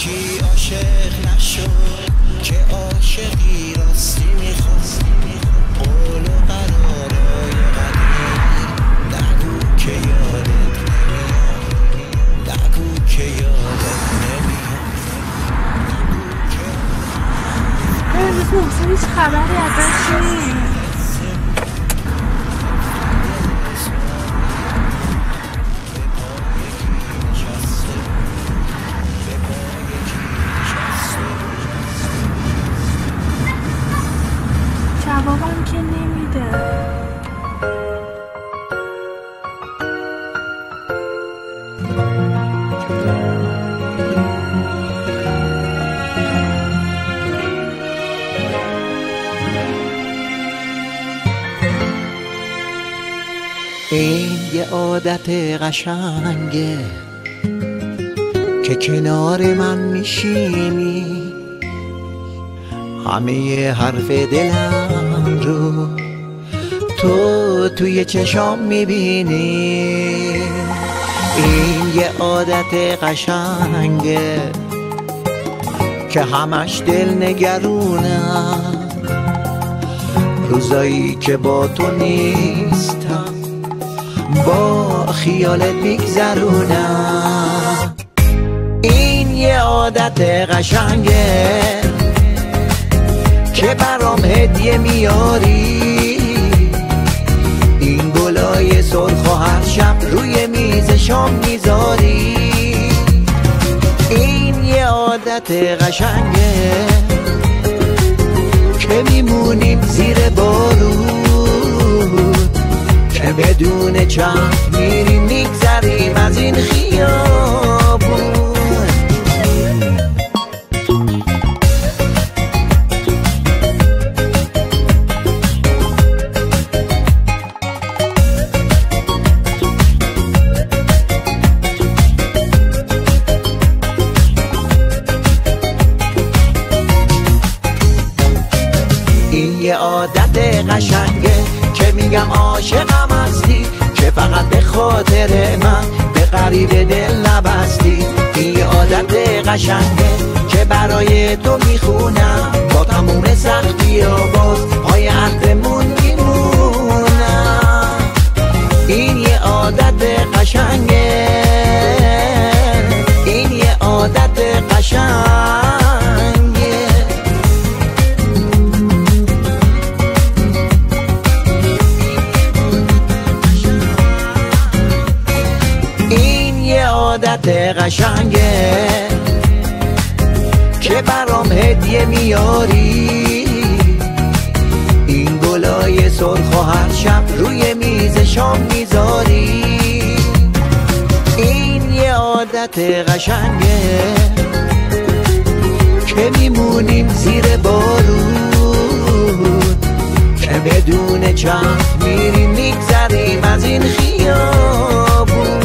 کی عاشق نشد که عاشقی راستی میخواست قول و قرارای قدیم نگو که یادت نمیاد نگو که یادت نمیاد امروز محسن هیچ خبری ازش نیست. جوابم که نمیده. این یه عادت قشنگه که کنار من میشینی همه حرف دلم رو تو توی چشام میبینی. این یه عادت قشنگه که همش دل نگرونم روزایی که با تو نیستم با خیالت میگذرونم. این یه عادت قشنگه که برام هدیه میاری این گلای سرخ و هر شب روی میز شام میذاری. این یه عادت قشنگه که میمونیم زیر بارون که بدون چرخ میریم میگذریم از این خیابون. این یه عادت قشنگه که میگم عاشقم هستی که فقط به خاطر من به غریب دل نبستی. این یه عادت قشنگه که برای تو میخونم با تموم سختی و باز پای عهدمون میمونم. این یه عادت قشنگه این یه عادت قشنگه عادت قشنگه که برام هدیه میاری این گلای سرخ و هر شب روی میز شام میذاری. این یه عادت قشنگه که میمونیم زیر بارون که بدون چرخ میریم میگذریم از این خیابون.